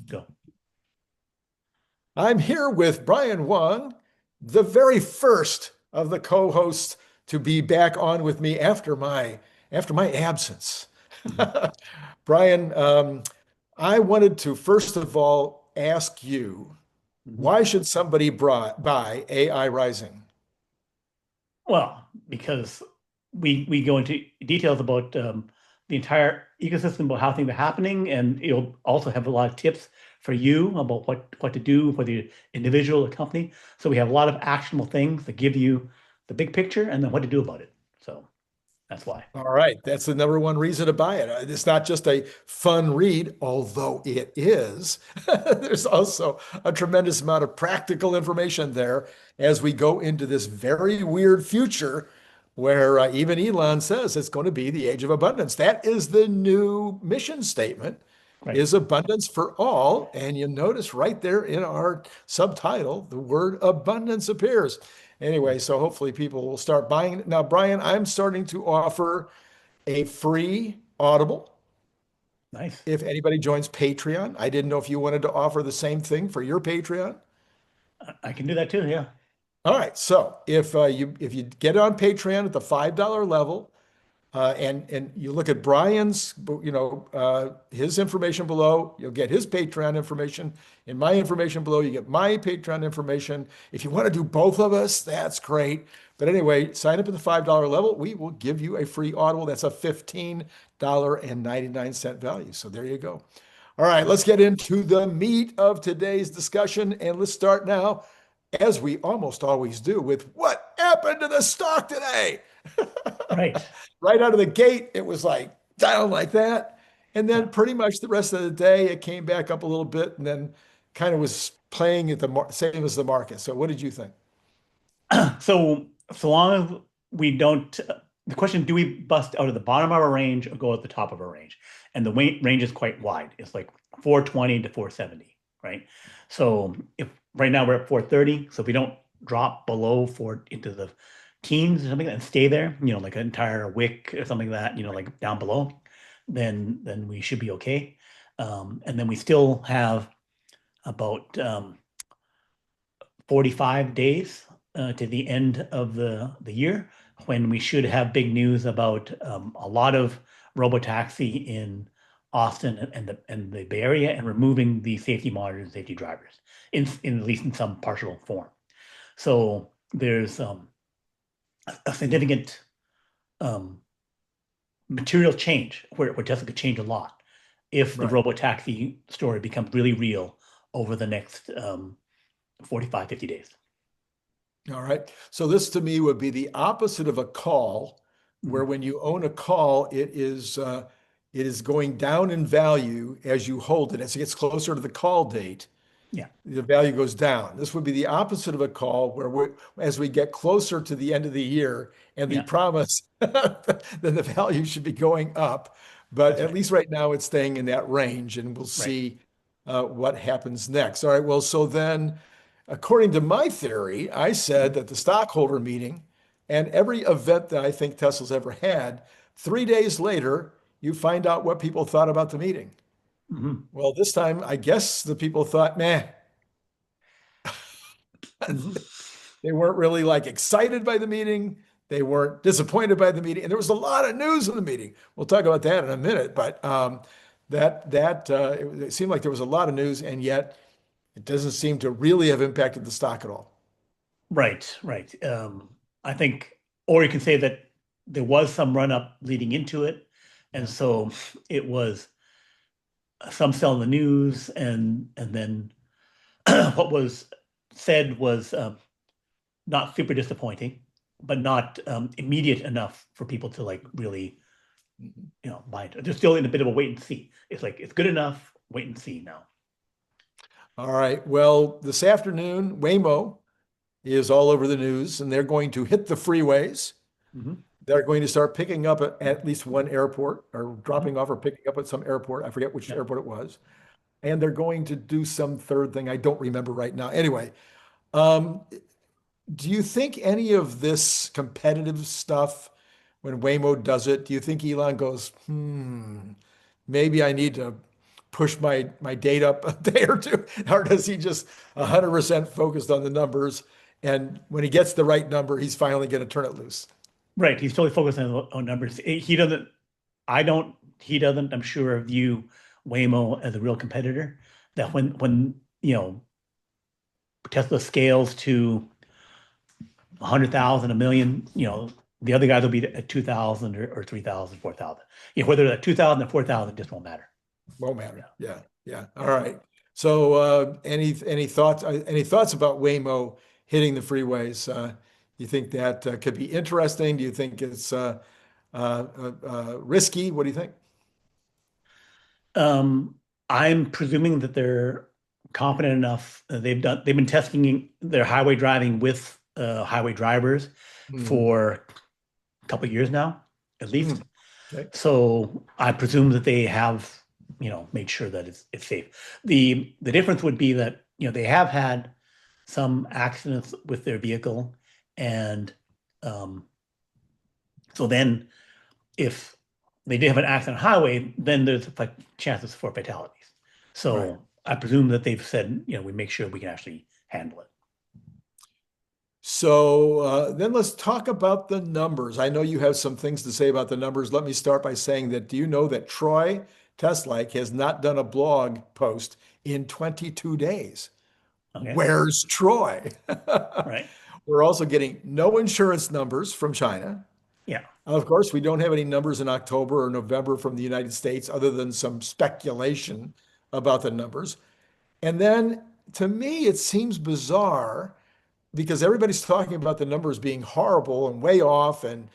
Go. I'm here with Brian Wong, the very first of the co-hosts to be back on with me after my absence. Mhm. Brian, I wanted to first of all ask you, Mhm. why should somebody buy AI Rising? Well, because we go into details about the entire ecosystem, about how things are happening, and it'll also have a lot of tips for you about what to do for the individual or company. So we have a lot of actionable things that give you the big picture and then what to do about it. So that's why. All right, that's the number one reason to buy it. It's not just a fun read, although it is. There's also a tremendous amount of practical information there as we go into this very weird future where even Elon says it's going to be the age of abundance. That is the new mission statement, Right. is abundance for all. And you notice right there in our subtitle, the word abundance appears. Anyway, so hopefully people will start buying it. Now, Brian, I'm starting to offer a free Audible Nice. if anybody joins Patreon. I didn't know if you wanted to offer the same thing for your Patreon. I can do that too. Yeah. All right, so if you get it on Patreon at the $5 level, and you look at Brian's, his information below, you'll get his Patreon information. In my information below, you get my Patreon information. If you want to do both of us, that's great. But anyway, sign up at the $5 level. We will give you a free Audible. That's a $15.99 value. So there you go. All right, let's get into the meat of today's discussion. And let's start now, as we almost always do, with what happened to the stock today? Right. Right out of the gate, it was like down like that. And Yeah. then pretty much the rest of the day, it came back up a little bit and then kind of was playing at the same as the market. So what did you think? So long as we don't, the question, do we bust out of the bottom of our range or go at the top of our range? And the range is quite wide. It's like 420 to 470, right? So if right now we're at 430, so if we don't drop below four into the teens or something and stay there, like an entire wick or something like that, like down below, then we should be okay. And then we still have about 45 days to the end of the year when we should have big news about a lot of robotaxi in Austin and the Bay Area and removing the safety monitors and safety drivers in at least in some partial form. So there's a significant um, material change where Tesla could change a lot if the Right. robotaxi story becomes really real over the next 45, 50 days. All right. So this to me would be the opposite of a call, where Mhm. when you own a call, it is going down in value as you hold it. As it gets closer to the call date, Yeah, the value goes down. This would be the opposite of a call where as we get closer to the end of the year and the yeah, promise, then the value should be going up. But that's at right. least right now it's staying in that range, and we'll Right. see what happens next. All right. Well, so then, according to my theory, I said Mhm. that the stockholder meeting and every event that I think Tesla's ever had, 3 days later, you find out what people thought about the meeting. Mhm. Well, this time, I guess the people thought, meh. Mhm. They weren't really like excited by the meeting. They weren't disappointed by the meeting, and there was a lot of news in the meeting. We'll talk about that in a minute. But it seemed like there was a lot of news, and yet it doesn't seem to really have impacted the stock at all. Right, right. I think, or you can say that there was some run up leading into it, and Yeah. so it was some sell the news, and then what was said was not super disappointing, but not immediate enough for people to like really, Mhm. buy it. They're still in a bit of a wait and see. It's like it's good enough, wait and see now. All right. Well, this afternoon, Waymo is all over the news, and they're going to hit the freeways. Hmm. They're going to start picking up at least one airport, or Hmm. dropping off or picking up at some airport. I forget which Yeah. airport it was. And they're going to do some third thing. I don't remember right now. Anyway, um, do you think any of this competitive stuff, when Waymo does it, do you think Elon goes, maybe I need to push my date up a day or two, or does he just 100% focused on the numbers? And when he gets the right number, he's finally going to turn it loose. Right. He's totally focused on numbers. He doesn't, I don't, he doesn't, I'm sure, view Waymo as a real competitor. That when, Tesla scales to 100,000, a million, the other guys will be at 2,000 or 3,000, 4,000. Whether they're 2,000 or 4,000 just won't matter. Won't Yeah. matter. Yeah, yeah. All right. So, any thoughts? Any thoughts about Waymo hitting the freeways? You think that could be interesting? Do you think it's risky? What do you think? Um, I'm presuming that they're confident enough. They've been testing their highway driving with highway drivers Hmm. for a couple of years now, at Hmm. least. Okay. So I presume that they have, made sure that it's safe. The difference would be that, they have had some accidents with their vehicle, and um, so then if they did have an accident on the highway, then there's like chances for fatalities. Right. So I presume that they've said, we make sure we can actually handle it. So then let's talk about the numbers. I know you have some things to say about the numbers. Let me start by saying that do you know that Troy Teslike has not done a blog post in 22 days? Okay. Where's Troy? Right. We're also getting no insurance numbers from China. Yeah. Of course, we don't have any numbers in October or November from the United States other than some speculation about the numbers. And then to me, it seems bizarre because everybody's talking about the numbers being horrible and way off and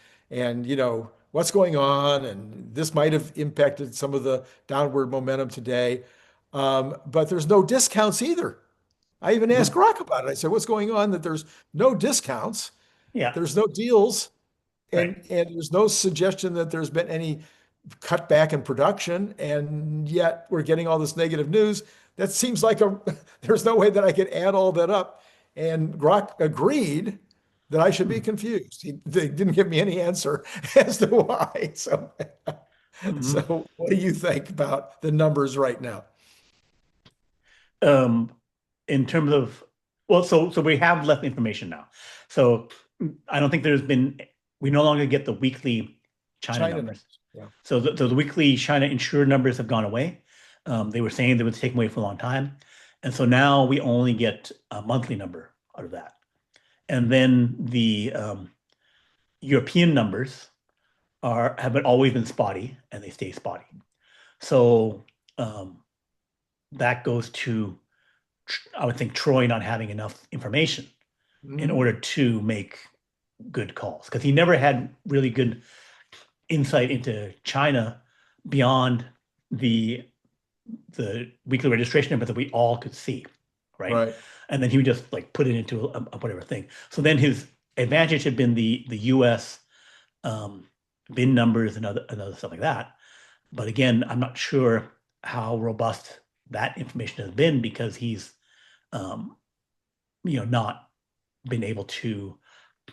what's going on and this might have impacted some of the downward momentum today. But there's no discounts either. I even asked No. Grok about it. I said, what's going on that there's no discounts, Yeah. there's no deals, Right. and there's no suggestion that there's been any cutback in production, and yet we're getting all this negative news. That seems like there's no way that I could add all that up. And Grok agreed that I should be Mm-hmm. confused. They didn't give me any answer as to why. So, Mm-hmm. so what do you think about the numbers right now? Um, in terms of, well, so we have less information now. So I don't think we no longer get the weekly China China numbers. numbers. Yeah. So the weekly China insured numbers have gone away. They were saying they would take away for a long time. And so now we only get a monthly number out of that. And then the European numbers always been spotty, and they stay spotty. So um, that goes to, I would think, Troy not having enough information in Mhm. order to make good calls, because he never had really good insight into China beyond the weekly registration number that we all could see, right? Right. And then he would just like put it into a whatever thing. So then his advantage had been the U.S. Um, bin numbers and other stuff like that. But again, I'm not sure how robust that information has been, because he's um, not been able to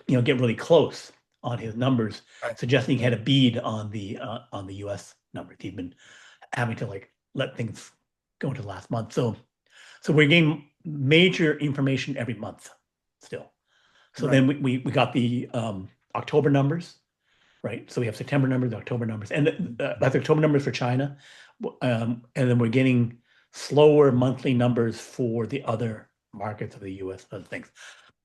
get really close on his numbers, Right. suggesting he had Right. a bead on the U.S. numbers. He'd been having to like let things go into the last month. So we're getting major information every month still. So Right. then we got the October numbers, right? So we have September numbers, October numbers, and that's October numbers for China. And then we're getting slower monthly numbers for the other markets of the US, other things.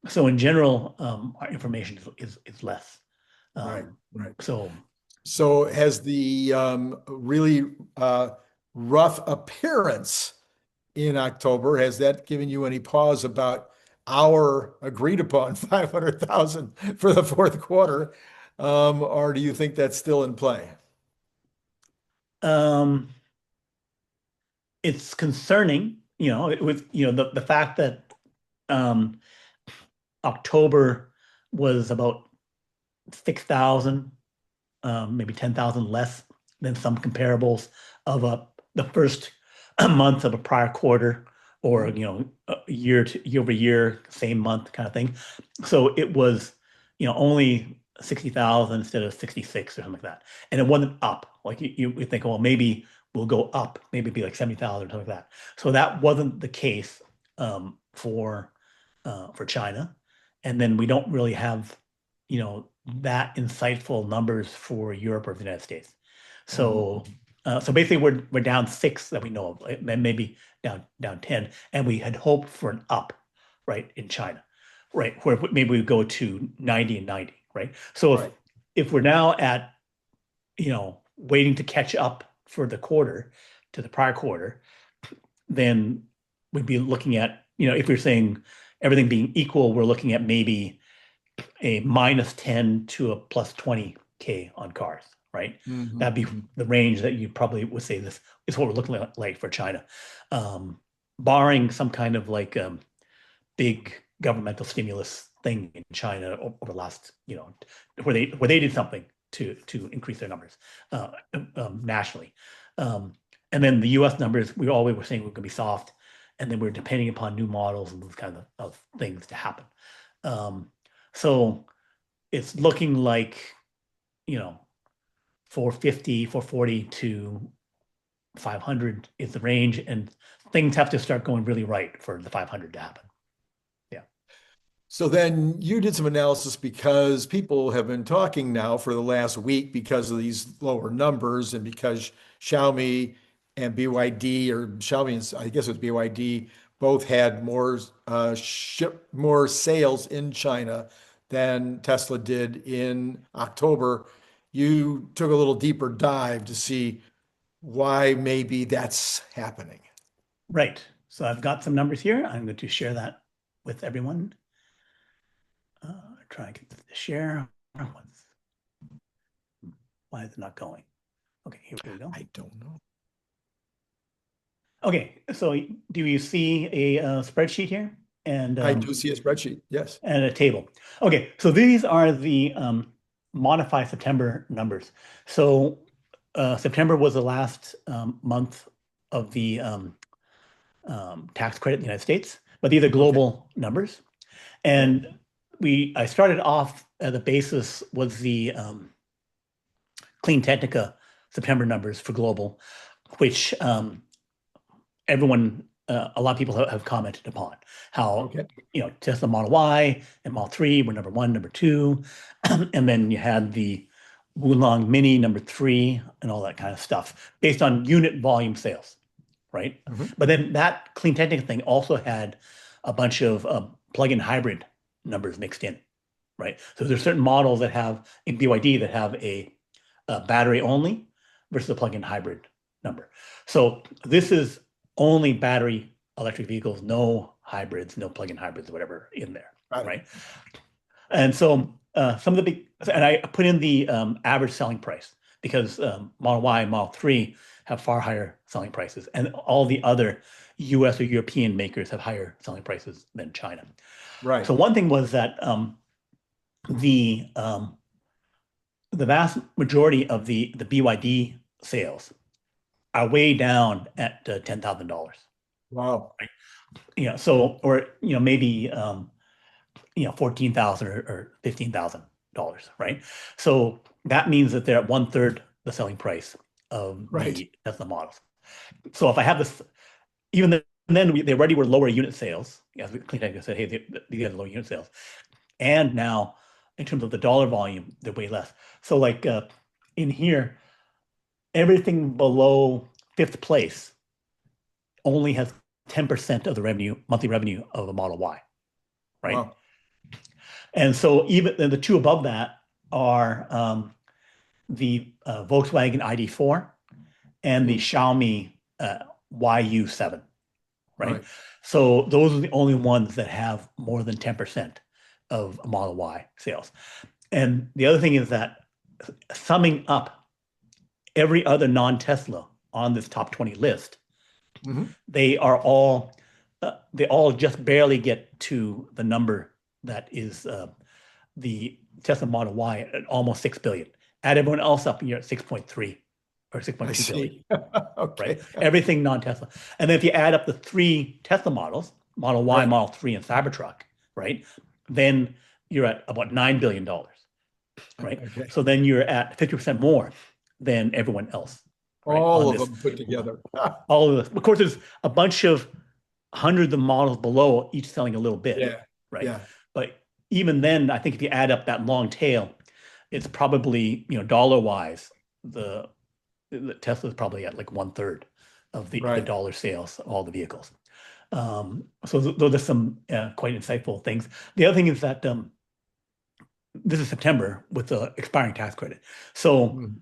So in general, our information is less. Right. Um, Right. so So has the really rough appearance in October, has that given you any pause about our agreed upon 500,000 for the fourth quarter? Or do you think that's still in play? um, it's concerning, with the fact that um, October was about 6,000, maybe 10,000 less than some comparables of the first month of a prior quarter, or Mhm. year over year, same month kind of thing. So it was only 60,000 instead of 66 or something like that, and it wasn't up. Like you think, well, maybe will go up, maybe be like 70,000 or something like that. So that wasn't the case for China. And then we don't really have, that insightful numbers for Europe or the United States. So Mhm. so basically we're down six that we know of, and maybe down 10. And we had hoped for an up, right, in China, right, where maybe we go to 90 and 90, right? So if Right. if we're now at, waiting to catch up for the quarter to the prior quarter, then we'd be looking at, if you're saying everything being equal, we're looking at maybe a -10 to a +20K on cars, right? Mhm. That'd be Mhm. the range that you probably would say this is what we're looking at like for China. Um, Barring some kind of like big governmental stimulus thing in China over the last, where they did something to increase their numbers uh, nationally. Um, and then the U.S. numbers, we always were saying were going to be soft, and then we're depending upon new models and those kind of things to happen. So it's looking like, you know, 450, 440 to 500 is the range, and things have to start going really right for the 500 to happen. Yeah. So then you did some analysis because people have been talking now for the last week because of these lower numbers and because Xiaomi and BYD or Xiaomi and I guess it was BYD both had more sales in China than Tesla did in October. You took a little deeper dive to see why maybe that's happening. Right. So I've got some numbers here. I'm going to share that with everyone. Try and get the share. Why is it not going? Okay, here we go. I don't know. Okay, so do you see a spreadsheet here and I do see a spreadsheet. Yes. a table? Okay, so these are the modified September numbers. So September was the last month of the tax credit in the United States, but these are Okay. global numbers. Okay. And I started off the basis was the Clean Technica September numbers for global, which a lot of people have commented upon how, Okay. Tesla Model Y and Model 3 were number one, number two, and then you had the Wulong Mini number three and all that kind of stuff based on unit volume sales, right? Mhm. But then that Clean Technica thing also had a bunch of plug-in hybrid numbers mixed in, right? So there's certain models that have in BYD that have a battery only versus a plug-in hybrid number. So this is only battery electric vehicles, no hybrids, no plug-in hybrids, whatever in there, Got it. right? And so some of the big, and I put in the average selling price because Model Y and Model 3 have far higher selling prices, and all the other US or European makers have higher selling prices than China. Right. So one thing was that the the vast majority of the BYD sales are way down at $10,000. Wow. So or maybe 14,000 or $15,000, right? So that means that they're at one third the selling price of Right. the Tesla models. So if I have this, even then they already were lower unit sales, as CleanTech said, hey, these are low unit sales, and now in terms of the dollar volume, they're way less. So like in here, everything below fifth place only has 10% of the monthly revenue of a Model Y, right? Wow. And so even the two above that are the Volkswagen ID.4 and the Mm. Xiaomi YU7, right? Right. So those are the only ones that have more than 10% of Model Y sales. And the other thing is that summing up every other non-Tesla on this top 20 list, Hmm. they all just barely get to the number that is the Tesla Model Y at almost 6 billion. Add everyone else up, and you're at 6.3 or I 6.2 billion, see. right? Okay. Everything non-Tesla. And then if you add up the three Tesla models, Model Y, Right. Model 3, and Cybertruck, right? Then you're at about $9 billion, right? Okay. So then you're at 50% more than everyone else, right? All On of this, them put together. all of this. Of course, there's a bunch of hundreds of models below, each selling a little bit, Yeah, right? yeah, But even then, I think if you add up that long tail, it's probably, dollar wise, the, the Tesla's probably at like one third of the right. dollar sales of all the vehicles. So those are some quite insightful things. The other thing is that this is September with the expiring tax credit. So Mm,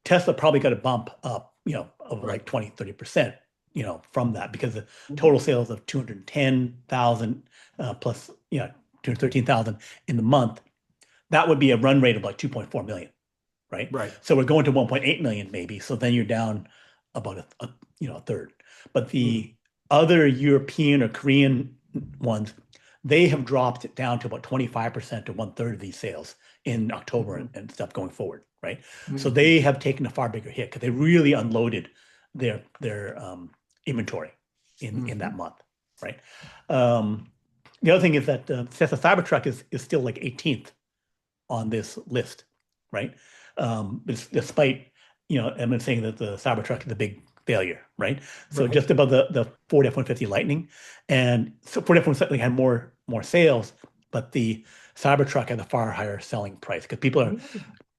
Tesla probably got a bump up, of right. like 20, 30%, from that because the Mhm, total sales of 210,000 plus, 213,000 in the month, that would be a run rate of like 2.4 million, right? right. So we're going to 1.8 million maybe. So then you're down about a third. But Mm, the other European or Korean ones, they have dropped it down to about 25% to one third of these sales in October mhm, and stuff going forward, right? So mhm, they have taken a far bigger hit because they really unloaded their inventory in that mhm. month, right? Um, the other thing is that Tesla Cybertruck is still like 18th on this list, right? Despite, I'm saying that the Cybertruck is a big failure, right? So Right. just above the Ford F-150 Lightning, and so Ford F-150 Lightning had more sales, but the Cybertruck had a far higher selling price because people are Mm,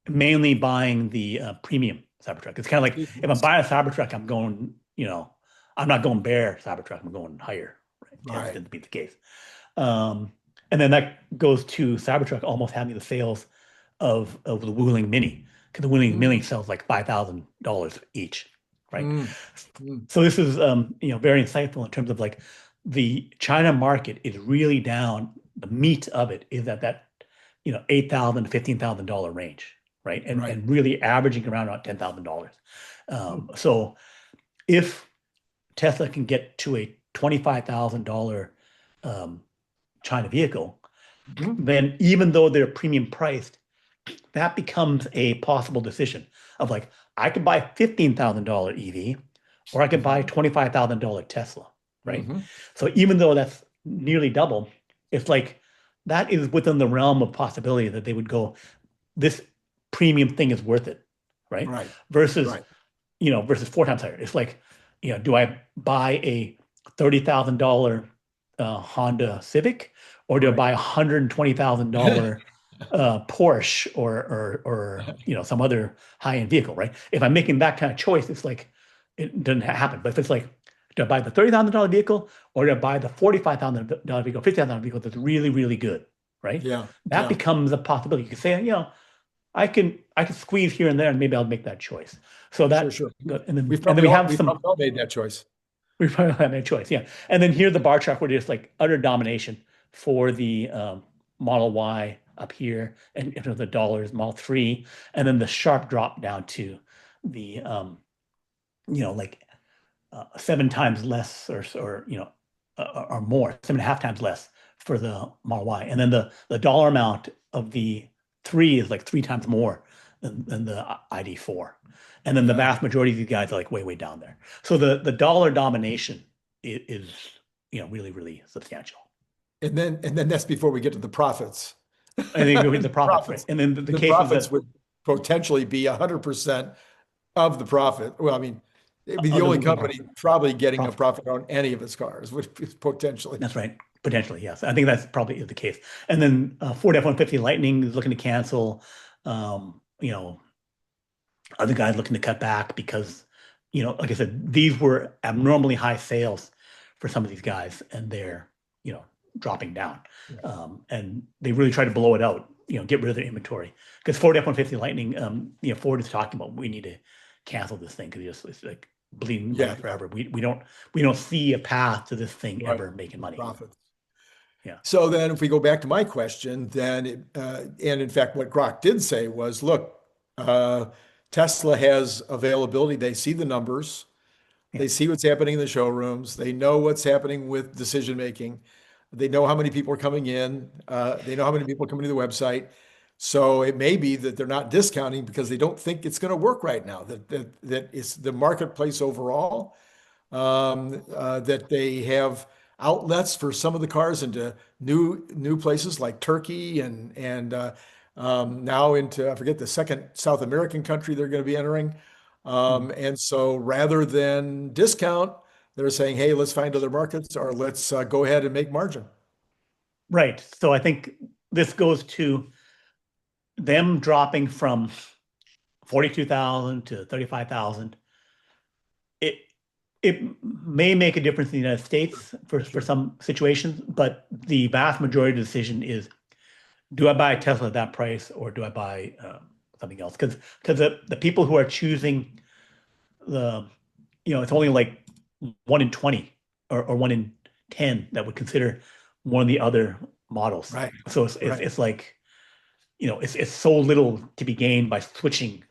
mainly buying the premium Cybertruck. It's kind of like if I'm yes. buying a Cybertruck, I'm not going bare Cybertruck, I'm going higher, right? Tends Right. to be the case. Um, and then that goes to Cybertruck almost having the sales of the Wuling Mini, because the Wuling Mini Mm, sells like $5,000 each, right? mm, mm. So this is very insightful in terms of like the China market is really down. The meat of it is at that $8,000 to $15,000 range, right? And Right. and really averaging around $10,000. Mm, So if Tesla can get to a $25,000 um, China vehicle, mhm, then even though they're premium priced, that becomes a possible decision of like, I could buy $15,000 EV or I could buy mhm, $25,000 Tesla, right? mhm. So even though that's nearly double, it's like that is within the realm of possibility that they would go, this premium thing is worth it, right? Right. Versus, Right. versus four times higher. It's like, do I buy a $30,000 Honda Civic or do I Right. buy a $120,000 Porsche or some other high-end vehicle, right? If I'm making that kind of choice, it's like it doesn't happen. But if it's like, do I buy the $30,000 vehicle or do I buy the $45,000 vehicle, $50,000 vehicle that's really, really good, right? Yeah. That Yeah. becomes a possibility. You can say, I can squeeze here and there, and maybe I'll make that choice. So Sure, that, sure. and then We've and then probably we all have we've some. probably all made that choice. We probably have a choice, yeah. And then here's the bar chart where there's like utter domination for the Model Y up here, and the dollars Model 3, and then the sharp drop down to the like seven times less or more, 7.5 times less for the Model Y. And then the dollar amount of the three is like three times more than the ID4. And then the Yeah. vast majority of these guys are like way, way down there. So the dollar domination is really, really substantial. And then that's before we get to the profits. I think the profits, right? Profits. And then the The case is profits that would potentially be 100% of the profit. Well, I mean, it'd be the other only than company probably getting a profit. profit on any of its cars, which is potentially. That's right. Potentially, yes. I think that's probably is the case. And then Ford F-150 Lightning is looking to cancel. Um, you know, other guys looking to cut back because, like I said, these were abnormally high sales for some of these guys, and they're, dropping down. Yeah. And they really try to blow it out, get rid of their inventory. Because Ford F-150 Lightning, Ford is talking about we need to cancel this thing because it's like bleeding money Yeah. forever. We don't see a path to this thing Right. ever making money. Profits. Yeah. So then if we go back to my question, then, and in fact, what Grok did say was, look, uh, Tesla has availability. They see the numbers. Yeah. They see what's happening in the showrooms. They know what's happening with decision making. They know how many people are coming in. They know how many people are coming to the website. So it may be that they're not discounting because they don't think it's going to work right now. That it's the marketplace overall. That they have outlets for some of the cars into new places like Turkey and now into I forget the second South American country they're going to be entering. Mhm. And so rather than discount, they're saying, hey, let's find other markets or let's go ahead and make margin. Right. So I think this goes to them dropping from 42,000 to 35,000. It it may make a difference in the United States for Sure. some situations, but the vast majority of the decision is, do I buy a Tesla at that price or do I buy something else? Because the people who are choosing the, it's only like 1 in 20 or 1 in 10 that would consider one of the other models. Right. So it's Right. it's like, it's so little to be gained by switching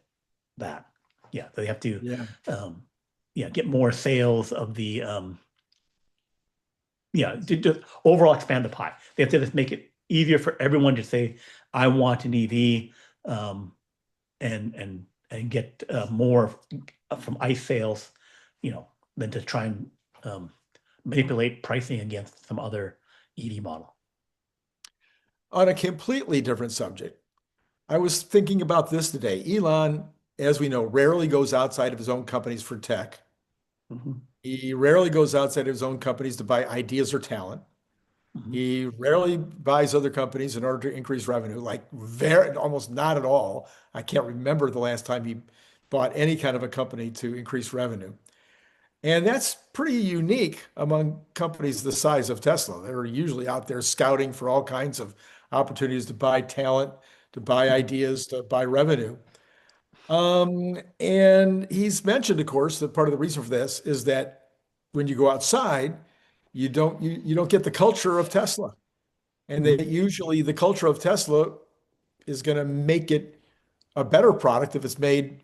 that. Yeah, they have to, Yeah. um, yeah, get more sales of the, yeah, to just overall expand the pie. They have to just make it easier for everyone to say, I want an EV, um, and get more from ICE sales, than to try and manipulate pricing against some other EV model. On a completely different subject, I was thinking about this today. Elon, as we know, rarely goes outside of his own companies for tech. Mhm, He rarely goes outside of his own companies to buy ideas or talent. mhm. He rarely buys other companies in order to increase revenue, like very almost not at all. I can't remember the last time he bought any kind of a company to increase revenue. And that's pretty unique among companies the size of Tesla. They're usually out there scouting for all kinds of opportunities to buy talent, to buy ideas, to buy revenue. And he's mentioned, of course, that part of the reason for this is that when you go outside, you don't get the culture of Tesla. And Mhm. that usually the culture of Tesla is going to make it a better product if it's made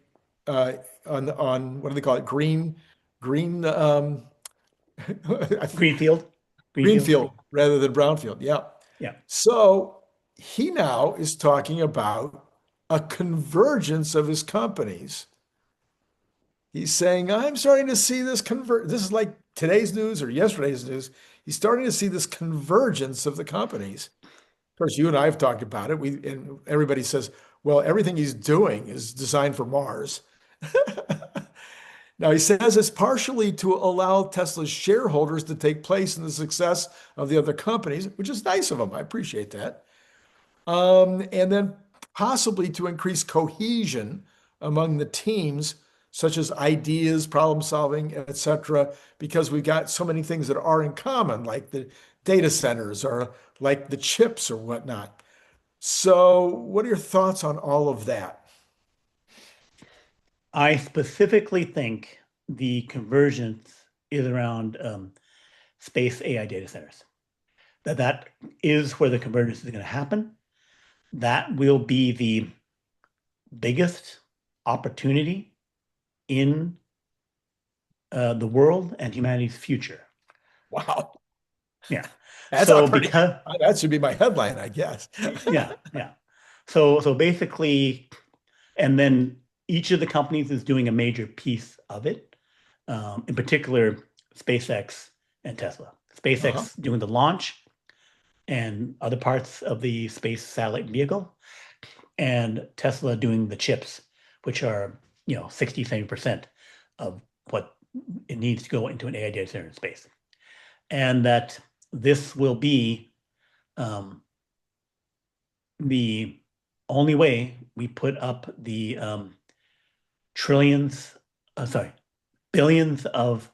uh, on what do they call it? Green Greenfield, Greenfield. greenfield rather than brownfield. Yeah. Yeah. So he now is talking about a convergence of his companies. He's saying, I'm starting to see this convert. This is like today's news or yesterday's news. He's starting to see this convergence of the companies. Of course, you and I have talked about it. And everybody says, well, everything he's doing is designed for Mars. Now, he says it's partially to allow Tesla's shareholders to take place in the success of the other companies, which is nice of him. I appreciate that. And then possibly to increase cohesion among the teams, such as ideas, problem solving, etc., because we've got so many things that are in common, like the data centers or like the chips or whatnot. So, what are your thoughts on all of that? I specifically think the convergence is around space AI data centers. That is where the convergence is going to happen. That will be the biggest opportunity in the world and humanity's future. Wow, Yeah. that's a So pretty, because that should be my headline, I guess. yeah, yeah. So basically, and then each of the companies is doing a major piece of it. In particular, SpaceX and Tesla. Uh-huh. SpaceX doing the launch and other parts of the space satellite vehicle, and Tesla doing the chips, which are, 60, 70% of what it needs to go into an AI data center in space. And that this will be um, the only way we put up the trillions, sorry, billions of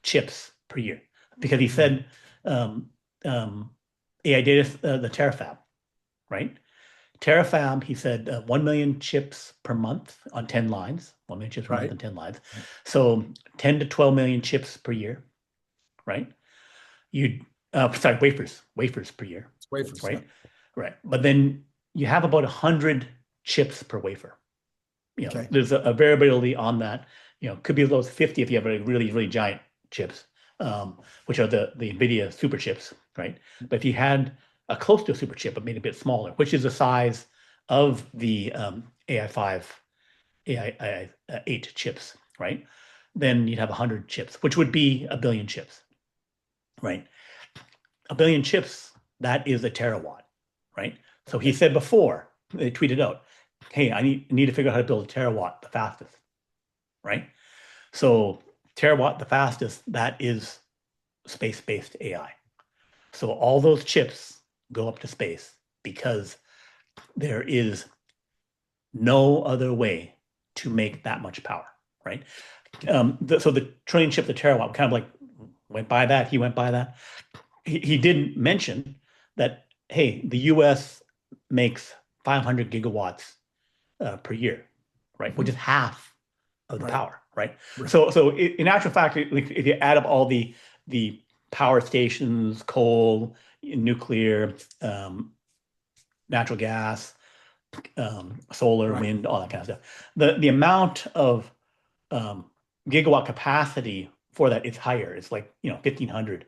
chips per year. Because he Mhm. said um, um, AI data, the terafab, right? Terafab, he said 1 million chips per month on 10 lines, 1 million chips per month Right. on 10 lines. So 10 to 12 million chips per year, right? You, sorry, wafers per year, It's wafers. Yeah. right? Right. But then you have about 100 chips per wafer. Okay. There's a variability on that. Could be as low as 50 if you have a really, really giant chips, which are the NVIDIA super chips, right? But if you had a close to a super chip, but made a bit smaller, which is the size of the AI5, AI8 chips, right? Then you'd have 100 chips, which would be a billion chips, right? A billion chips, that is a terawatt, right? So he Okay. said before, they tweeted out, hey, I need to figure out how to build a terawatt the fastest. right? So terawatt, the fastest, that is space-based AI. So all those chips go up to space because there is no other way to make that much power, right? So the trillion chip, the terawatt, kind of like went by that. He went by that. He did mention that, hey, the US makes 500 gigawatts per year, right? Which is half of the Right. power, right? Right. So in actual fact, if you add up all the power stations, coal, nuclear, natural gas, solar, Right. wind, all that kind of stuff, the amount of um, gigawatt capacity for that is higher. It's like 1,500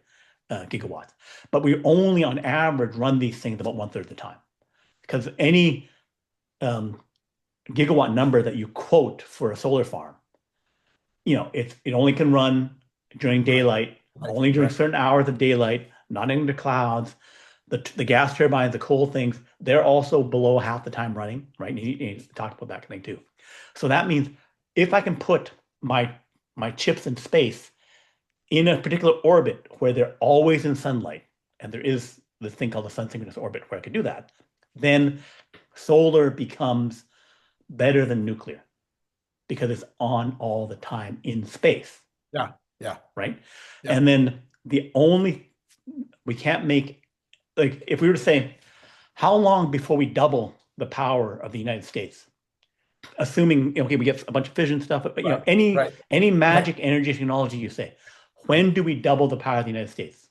gigawatts, but we only on average run these things about 1/3 of the time because any um, gigawatt number that you quote for a solar farm, it only can run during Right. daylight, Right. only during Right. certain hours of daylight, not in the clouds. The gas turbines, the coal things, they're also below half the time running, right? You talked about that thing too. So that means if I can put my chips in space in a particular orbit where they're always in sunlight, and there is this thing called the sun synchronous orbit where I could do that, then solar becomes better than nuclear because it's on all the time in space, Yeah. Yeah. right? Yeah. And then we can't make, like, if we were to say, how long before we double the power of the United States? Assuming, okay, we get a bunch of fission stuff, but Right. any Right. any Right. magic energy technology you say, when do we double the power of the United States?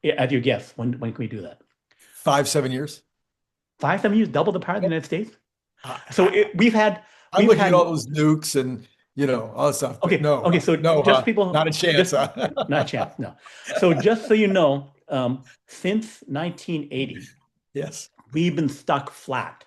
Yeah, as your guess, when can we do that? 5, 7 years. 5, 7 years, double the power of the Yep. United States? I, So we've had I'm we've looking at all had those nukes and all that stuff, but okay, no, okay. So no, just people, not a chance, just huh? not a chance, no. So just so you know, since 1980, Yes. we've been stuck flat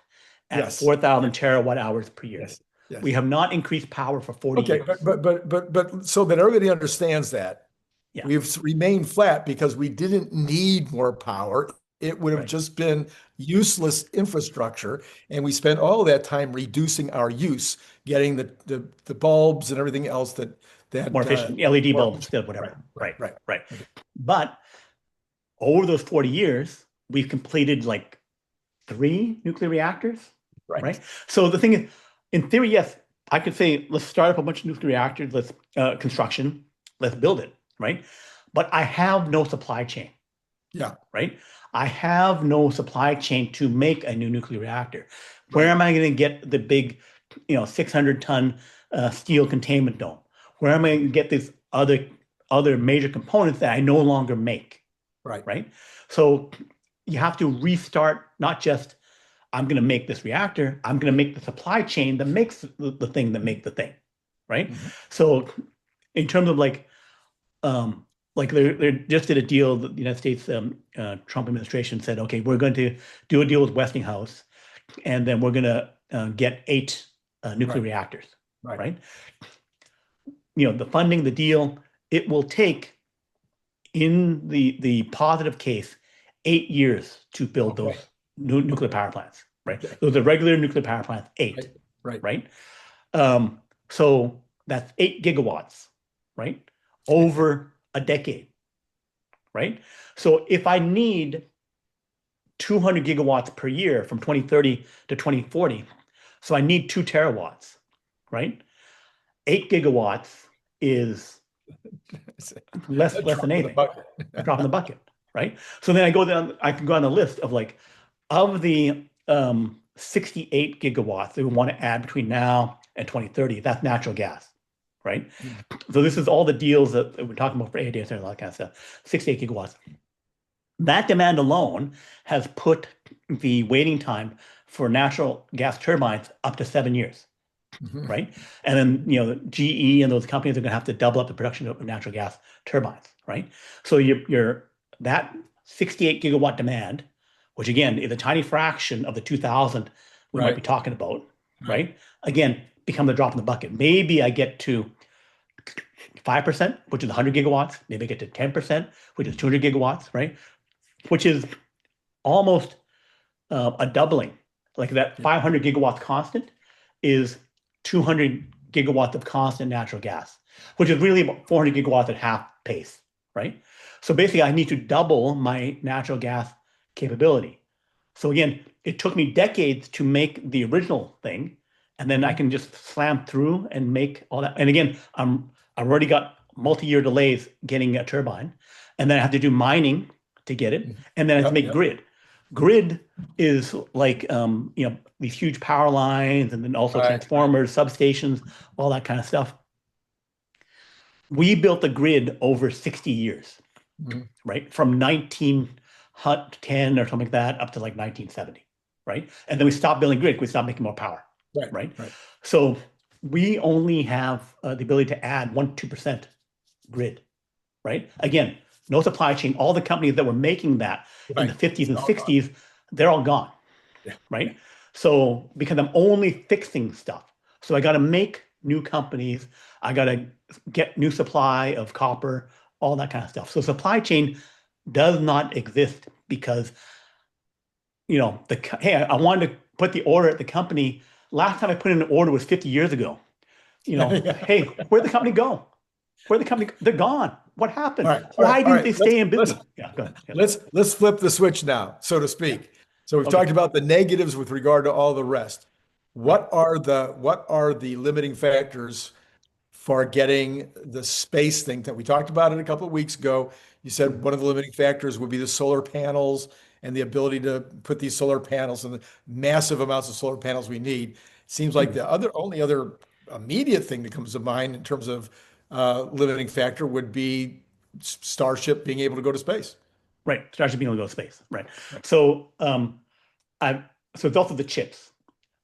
at Yes. 4,000 Yes. terawatt hours per year. Yes. We Yes. have not increased power for 40 Okay, years. but so that everybody understands that Yeah, we've remained flat because we didn't need more power. It would have right. just been useless infrastructure, and we spent all that time reducing our use, getting the bulbs and everything else More that efficient LED more bulbs efficient. instead of Right, whatever. right, Right, right. right. Okay. But over those 40 years, we've completed like 3 nuclear reactors, Right. right? So the thing is, in theory, yes, I could say, let's start up a bunch of nuclear reactors, let's construction, let's build it, right? But I have no supply chain, Yeah. right? I have no supply chain to make a new nuclear reactor. Where Right. am I going to get the big, 600-ton steel containment dome? Where am I going to get these other major components that I no longer make, Right. right? So you have to restart, not just I'm going to make this reactor, I'm going to make the supply chain that makes the thing that make the thing, right? Mhm. So in terms of like they just did a deal that the United States Trump administration said, okay, we're going to do a deal with Westinghouse, and then we're going to get 8 nuclear Right. reactors, Right. right? The funding, the deal, it will take, in the positive case, 8 years to build those Okay. nuclear Okay. power plants, right? Okay. Those are regular nuclear power plants, Right. 8, Right. right? So that's 8 gigawatts, right? Over a decade, right? So if I need 200 gigawatts per year from 2030 to 2040, so I need 2 terawatts, right? 8 gigawatts is It's a less drop than in the anything, bucket. a drop in the bucket, right? So then I can go on the list of like, of the 68 gigawatts that we want to add between now and 2030, that's natural gas, right? Mm. So this is all the deals that we're talking about for AI data center and all that kind of stuff. 68 gigawatts. That demand alone has put the waiting time for natural gas turbines up to 7 years, Mhm. right? And then GE and those companies are going to have to double up the production of natural gas turbines, right? So you're that 68 gigawatt demand, which again is a tiny fraction of the 2,000 we might be Right. talking about, Right. right? Again, become the drop in the bucket. Maybe I get to 5%, which is 100 gigawatts. Maybe I get to 10%, which is 200 gigawatts, right? Which is almost a doubling. Like that Yeah. 500 gigawatts constant is 200 gigawatts of constant natural gas, which is really about 400 gigawatts at half pace, right? So basically, I need to double my natural gas capability. So again, it took me decades to make the original thing, and then I Mhm. can just slam through and make all that. And again, I've already got multi-year delays getting a turbine, and then I have to do mining to get it, Mhm. and then I have to Yep, make yep. grid. Grid is like these huge power lines, and then also Right, right. transformers, substations, all that kind of stuff. We built the grid over 60 years, Mhm. right? From 1910 or something like that up to like 1970, right? And then we stopped building grid. We stopped making more power, Right, right? right, So we only have the ability to add 1% to 2% grid, right? Again, no supply chain. All the companies that were making that in the right. 50s and Oh, God. 60s, they're all gone, Yeah, yeah. right? So because I'm only fixing stuff. So I got to make new companies. I got to get new supply of copper, all that kind of stuff. So supply chain does not exist because, hey, I wanted to put the order at the company. Last time I put in an order was 50 years ago. Yeah. Hey, where'd the company go? Where'd the company? They're gone. What All happened? right, all right, Why all didn't right. they Let's stay in let's business? Yeah, go ahead. Yeah, let's flip the switch now, so to yeah. speak. So we've Okay, talked about the negatives with regard to all the rest. right. What are the limiting factors for getting the space thing that we talked about it a couple of weeks ago? You said one of the limiting factors would be the solar panels and the ability to put these solar panels and the massive amounts of solar panels we need. Seems like the only other immediate thing that comes to mind in terms of limiting factor would be Starship being able to go to space. Right. Starship being able to go to space. Right. Right. So I've so it's also the chips.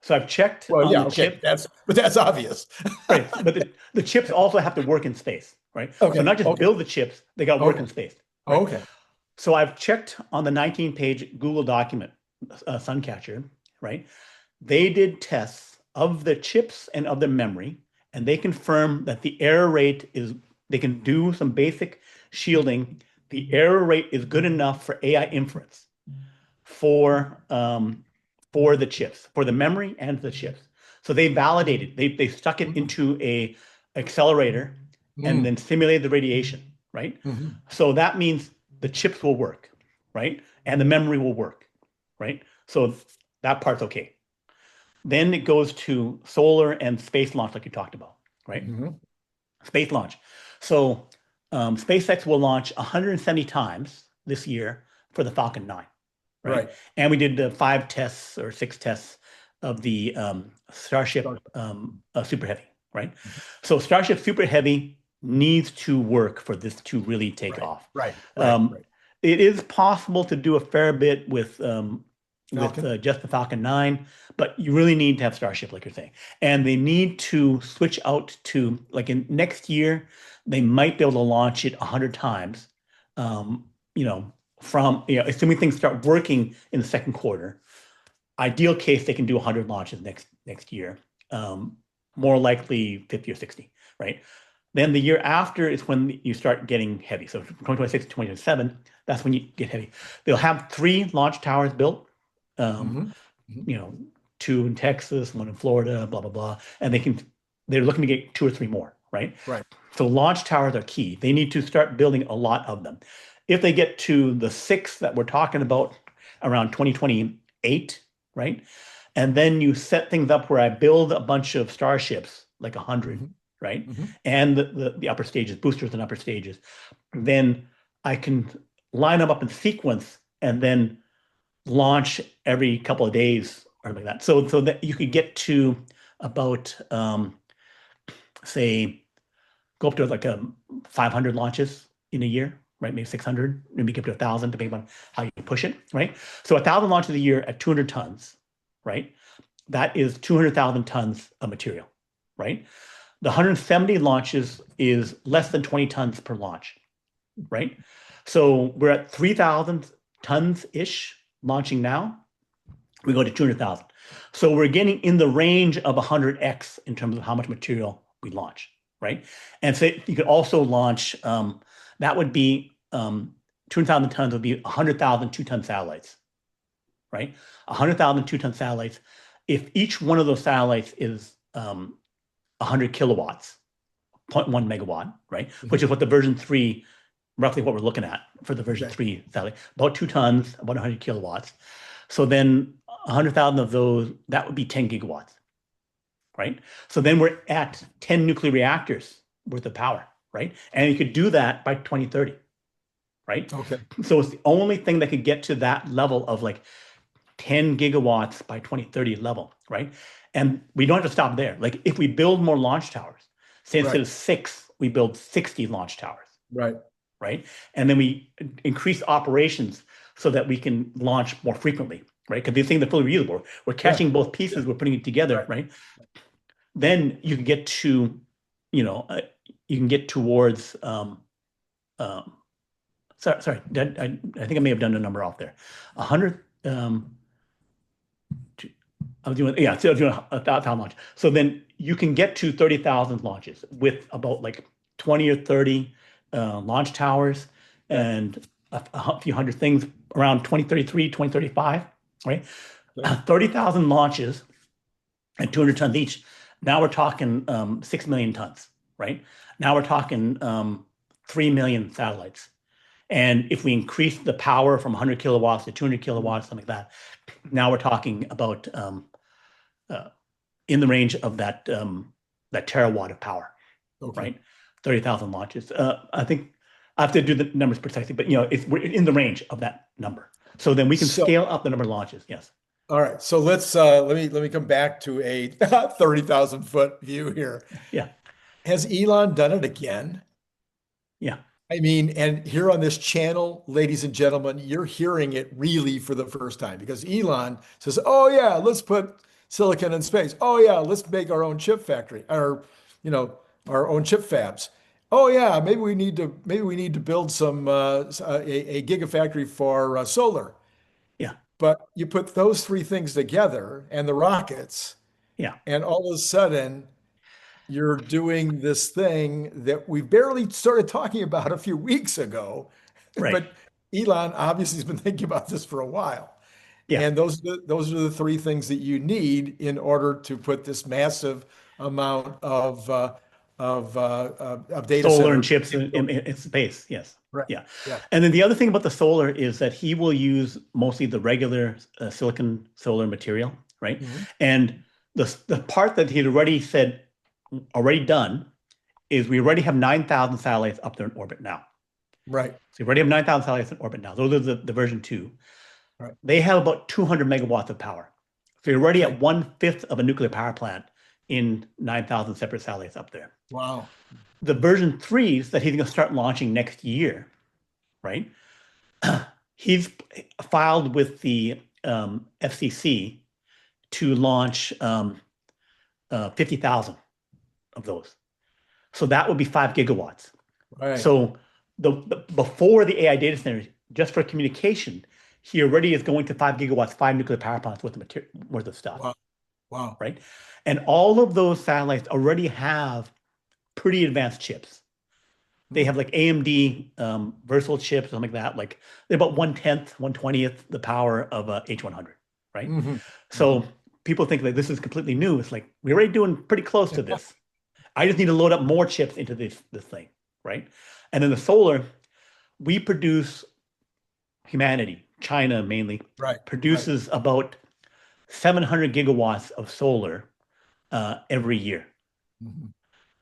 So I've checked Well, on yeah, the okay, chip. but that's obvious. Right. But the chips also have to work in space, right? So Okay, not just okay, build the chips, they got to work okay, in space, right? okay. So I've checked on the 19-page Google document, Suncatcher, right? They did tests of the chips and of the memory, and they confirm that the error rate is, they can do some basic shielding. The error rate is good enough for AI inference for the chips, for the memory and the chips. So they validated, they stuck it Mm, into a accelerator and mm, then simulated the radiation, right? mhm. So that means the chips will work, right? And the memory will work, right? So that part's okay. Then it goes to solar and space launch, like you talked about, right? Mhm. Space launch. So SpaceX will launch 170 times this year for the Falcon 9, right? Right. And we did the 5 tests or 6 tests of the Starship Start. Super Heavy, right? So Starship Super Heavy needs to work for this to really take Right, off. right, right, Um, right. it is possible to do a fair bit with Falcon. just the Falcon 9, but you really need to have Starship, like you're saying. And they need to switch out to, like in next year, they might be able to launch it 100 times. Um, assuming things start working in the second quarter. Ideal case, they can do 100 launches next year. Um, More likely 50 or 60, right? Then the year after is when you start getting heavy. So from 2026 to 2027, that's when you get heavy. They'll have 3 launch towers built. Um, Hmm. Hmm. you know, 2 in Texas, 1 in Florida, blah blah blah, and they're looking to get 2 or 3 more, right? Right. So launch towers are key. They need to start building a lot of them. If they get to the 6 that we're talking about around 2028, right? And then you set things up where I build a bunch of starships, like 100, Hmm. right? Hmm. And the upper stages, boosters and upper stages. Then I can line them up in sequence and then launch every couple of days or like that. So that you could get to about say go up to like 500 launches in a year, right? Maybe 600, maybe get to 1,000, depending on how you push it, right? So 1,000 launches a year at 200 tons, right? That is 200,000 tons of material, right? The 170 launches is less than 20 tons per launch, right? So we're at 3,000 tons ish launching now. We go to 200,000. So we're getting in the range of 100x in terms of how much material we launch, right? And so you could also launch, that would be 200,000 tons would be 100,000 2-ton satellites, right? 100,000 2-ton satellites. If each one of those satellites is 100 kilowatts, zero point 0.1 megawatt, right? Which Mhm. is what the version 3, roughly what we're looking at for the version Okay. 3 satellite, about 2 tons, about 100 kilowatts. So then 100,000 of those, that would be 10 gigawatts, right? So then we're at 10 nuclear reactors worth of power, right? And you could do that by 2030, right? Okay. So it's the only thing that could get to that level of like 10 gigawatts by 2030 level, right? And we don't have to stop there. Like if we build more launch towers, say instead Right. of 6, we build 60 launch towers, Right. right? And then we increase operations so that we can launch more frequently, right? Because these things are fully reusable. We're Yeah. catching both Yeah. pieces, we're putting it together, Right. right? Then you can get to, you know, you can get towards, um, sorry, I think I may have done a number off there. 100, I was doing, yeah, so I was doing 1,000 launches. So then you can get to 30,000 launches with about like 20 or 30 launch towers Okay. and a few hundred things around 2033, 2035, right? Okay. 30,000 launches and 200 tons each. Now we're talking 6 million tons, right? Now we're talking 3 million satellites. And if we increase the power from 100 kilowatts to 200 Mhm. kilowatts, something like that, now we're talking about uh, in the range of that terawatt of power, Okay. right? 30,000 launches. I think I have to do the numbers precisely, but we're in the range of that number. So then we can So, scale up the number of launches. Yes. all right. So let me come back to a 30,000 foot view here. Yeah. Has Elon done it again? Yeah. I mean, and here on this channel, ladies and gentlemen, you're hearing it really for the first time because Elon says, "Oh yeah, let's put silicon in space. Oh yeah, let's make our own chip factory, or you know, our own chip fabs. Oh yeah, maybe we need to build some a gigafactory for solar." Yeah. But you put those three things together and the rockets, Yeah. and all of a sudden you're doing this thing that we barely started talking about a few weeks ago, Right. but Elon obviously has been thinking about this for a while. Yeah. And those are the three things that you need in order to put this massive amount of data Solar and center chips capability. in space. Yes. Right. Yeah. Yeah. And then the other thing about the solar is that he will use mostly the regular silicon solar material, right? Mhm. And the part that he'd already said, already done, is we already have 9,000 satellites up there in orbit now. Right. So we already have 9,000 satellites in orbit now. Those are the version 2. Right. They have about 200 megawatts of power. So you're already Okay. at 1/5 of a nuclear power plant in 9,000 separate satellites up there. Wow. The version 3s that he's going to start launching next year, right? He's filed with the FCC to launch 50,000 of those. So that would be 5 gigawatts. Right. So before the AI data centers, just for communication, he already is going to 5 gigawatts, 5 nuclear power plants worth of stuff, Wow. Wow. right? And all of those satellites already have pretty advanced chips. They Hmm. have like AMD versatile chips, something like that. Like they're about 1/10, 1/20th the power of a H100, right? Hmm. Hmm. So people think that this is completely new. It's like we're already doing pretty close to this. I just need to load up more chips into this thing, right? And then the solar, we produce humanity, China mainly, Right. Right. produces about 700 gigawatts of solar every year, Mhm.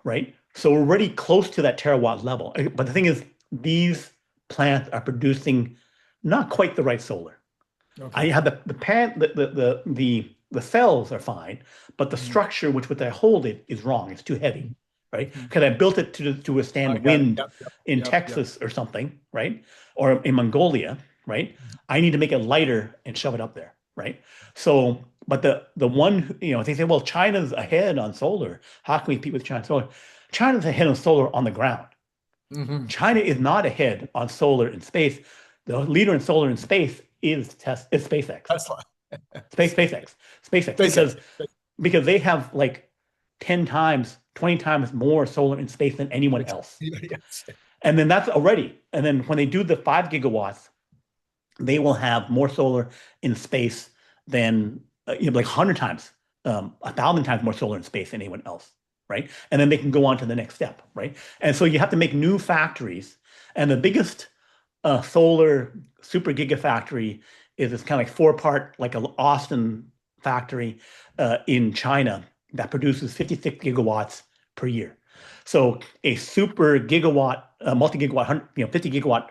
right? So we're already close to that terawatt level. But the thing is, these plants are producing not quite the right solar. I Okay. have the pan the cells are fine, but the Mhm. structure which I hold it is wrong. It's too heavy, right? Mhm. Because I built it to I withstand got it. wind Yep. Yep. in Yep. Yep. Texas or something, right? Or in Mongolia, right? I need to make it lighter and shove it up there, right? So, but the one, they say, well, China's ahead on solar. How can we compete with China solar? China's ahead on solar on the ground. Hmm. China is not ahead on solar in space. The leader in solar in space is SpaceX. That's like SpaceX, SpaceX. because they have like 10 times, 20 times more solar in space than anyone else. Yes. And then that's already. And then when they do the 5 gigawatts, they will have more solar in space than like 100 times, 1,000 times more solar in space than anyone else. right? And then they can go on to the next step, right? And so you have to make new factories. And the biggest solar super gigafactory is this kind of like four-part, like an Austin factory in China that produces 56 gigawatts per year. So a super gigawatt, multi-gigawatt, 50 gigawatt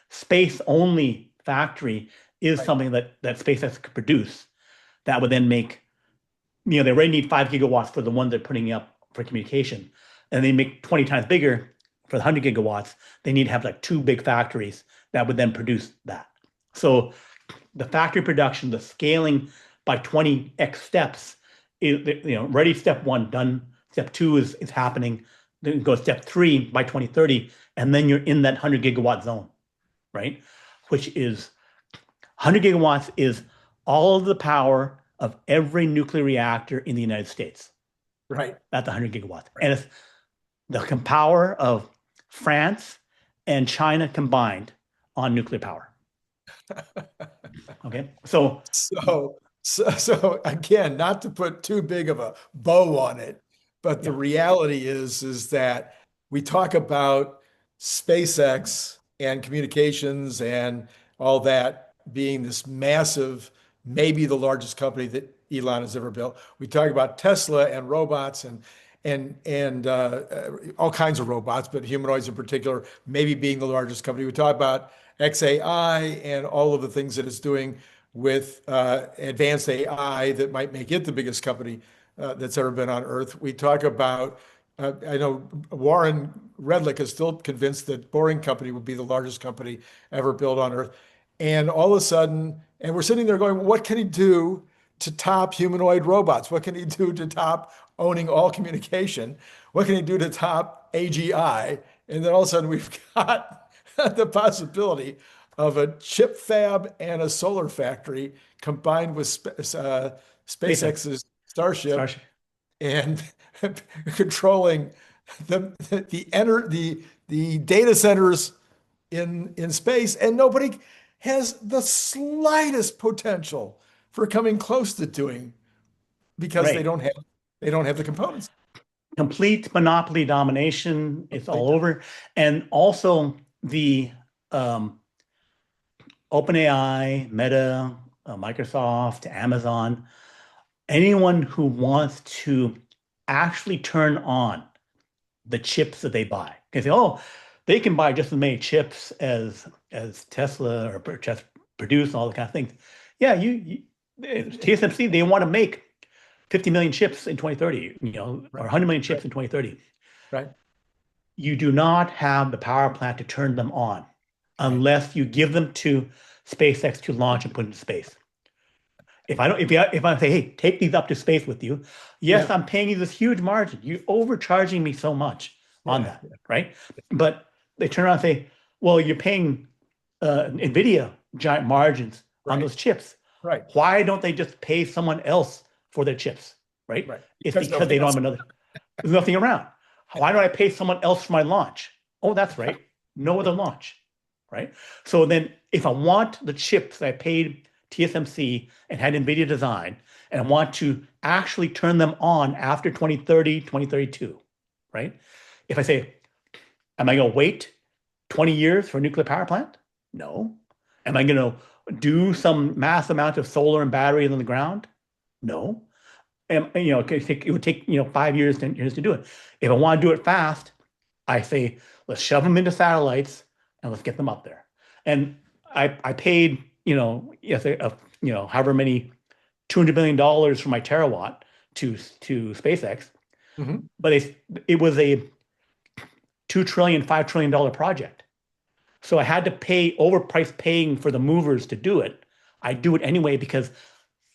space-only factory is Right. something that SpaceX could produce that would then make, they already need 5 gigawatts for the one they're putting up for communication, and they make 20 times bigger for the 100 gigawatts. They need to have like two big factories that would then produce that. So the factory production, the scaling by 20x steps is, ready step one, done. Step two is happening. Then go step three by 2030, and then you're in that 100 gigawatt zone, right? Which is 100 gigawatts is all of the power of every nuclear reactor in the United States. Right. That's 100 gigawatts. Right. And it's the power of France and China combined on nuclear power. Okay. So, So again, not to put too big of a bow on it, but the yeah, reality is that we talk about SpaceX and communications and all that being this massive, maybe the largest company that Elon has ever built. We talk about Tesla and robots and all kinds of robots, but humanoids in particular, maybe being the largest company. We talk about XAI and all of the things that it's doing with advanced AI that might make it the biggest company that's ever been on Earth. We talk about, I know Warren Redlick is still convinced that Boring Company would be the largest company ever built on Earth. And all of a sudden, and we're sitting there going, what can he do to top humanoid robots? What can he do to top owning all communication? What can he do to top AGI? And then all of a sudden, we've got the possibility of a chip fab and a solar factory combined with SpaceX, SpaceX's Starship Starship, and controlling the data centers in space, and nobody has the slightest potential for coming close to doing because right. they don't have the components. Complete monopoly domination. It's all Complete. over. And also the OpenAI, Meta, Microsoft, Amazon, anyone who wants to actually turn on the chips that they buy. They say, oh, they can buy just as many chips as Tesla or just produce and all the kind of things. Yeah, TSMC, they want to make 50 million chips in 2030, or Right. 100 million chips Right. in 2030. Right. You do not have the power plant to turn them on Right. unless you give them to SpaceX to launch and put into space. If I say, hey, take these up to space with you, yes, Yeah. I'm paying you this huge margin. You're overcharging me so much on Yeah. that, Yeah. right? But they turn around and say, well, you're paying NVIDIA giant margins on Right. those chips. Right. Why don't they just pay someone else for their chips, right? Right. It's Because because they nobody don't else. have another, there's nothing around. Why don't I pay someone else for my launch? Oh, that's right. No other launch, right? So then if I want the chips that I paid TSMC and had NVIDIA design, and I want to actually turn them on after 2030, 2032, right? If I say, am I going to wait 20 years for a nuclear power plant? No. Am I going to do some mass amount of solar and batteries on the ground? No. It would take 5 years, 10 years to do it. If I want to do it fast, I say let's shove them into satellites and let's get them up there. And I paid yes however many $200 million for my terawatt to SpaceX, Mhm. but it was a 2 trillion, $5 trillion project. So I had to pay overpriced paying for the movers to do it. I do it anyway because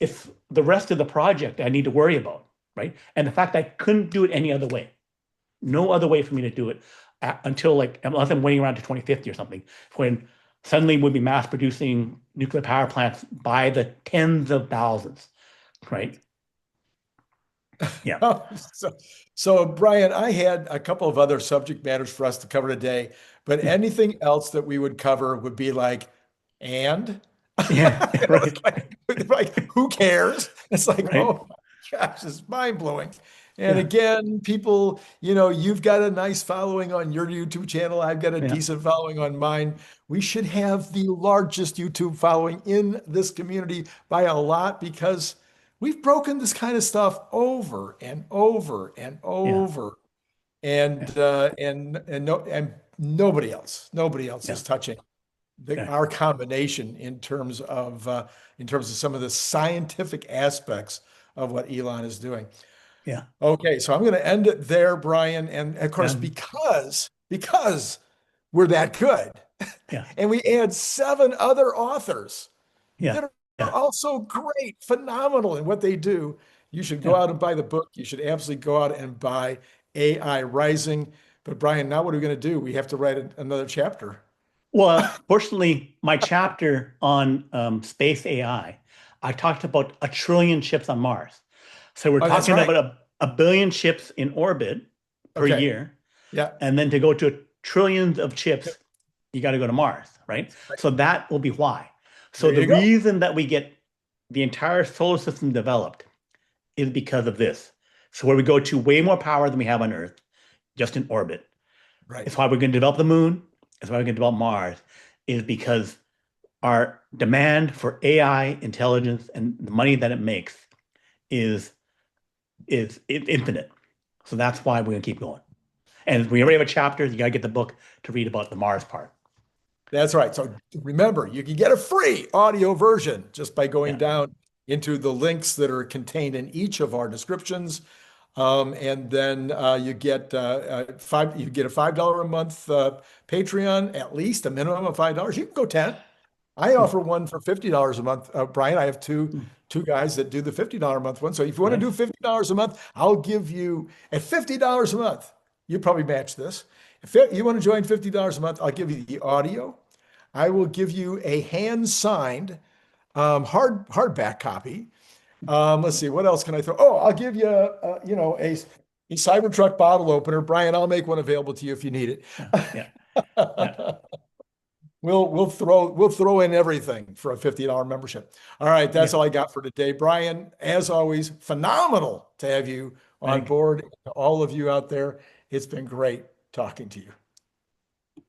it's the rest of the project I need to worry about, right? And the fact I couldn't do it any other way, no other way for me to do it until unless I'm waiting around to 2050 or something, when suddenly we'll be mass producing nuclear power plants by the tens of thousands, right? Yeah. Oh, so Brian, I had a couple of other subject matters for us to cover today, but Yeah. anything else that we would cover would be like, and Yeah. it's Right. like, who cares? It's like, Right. oh my gosh, it's mind blowing. And Yeah. again, people, you've got a nice following on your YouTube channel. I've got a Yeah. decent following on mine. We should have the largest YouTube following in this community by a lot because we've broken this kind of stuff over and over and Yeah. over. Yeah. And nobody else Yeah. is touching Okay. our combination in terms of some of the scientific aspects of what Elon is doing. Yeah. Okay, so I'm going to end it there, Brian. And of course, Yeah. because we're that good, Yeah. and we add seven other authors Yeah. that are Yeah. also great, phenomenal in what they do. You should go Yeah. out and buy the book. You should absolutely go out and buy AI Rising. But Brian, now what are we going to do? We have to write another chapter. Well, fortunately, my chapter on space I talked about 1 trillion ships on Mars. So we're Oh, that's talking right. about a billion ships in orbit per Okay. year. Yeah. And then to go to trillions of chips, you got to go to Mars, right? So that will be why. So There the you go. reason that we get the entire solar system developed is because of this. So where we go to way more power than we have on Earth, just in orbit. Right. It's why we're going to develop the moon. It's why we're going to develop Mars, is because our demand for AI intelligence and the money that it makes is infinite. So that's why we're going to keep going. And we already have a chapter. You got to get the book to read about the Mars part. That's right. So remember, you can get a free audio version just by going Yeah. down into the links that are contained in each of our descriptions. And then you get a $5 a month Patreon, at least a minimum of $5. You can go 10. I Hmm. offer one for $50 a month. Brian, I have two Hmm. two guys that do the $50 a month one. So if you want to do Nice. $50 a month, I'll give you at $50 a month. You probably match this. If you want to join $50 a month, I'll give you the audio. I will give you a hand-signed hardback copy. Let's see, what else can I throw? Oh, I'll give you a Cybertruck bottle opener. Brian, I'll make one available to you if you need Yeah. Yeah. Yeah. it. We'll throw in everything for a $50 membership. All right, that's Okay. all I got for today. Brian, as always, phenomenal to have you on Thanks. board. To all of you out there, it's been great talking to you.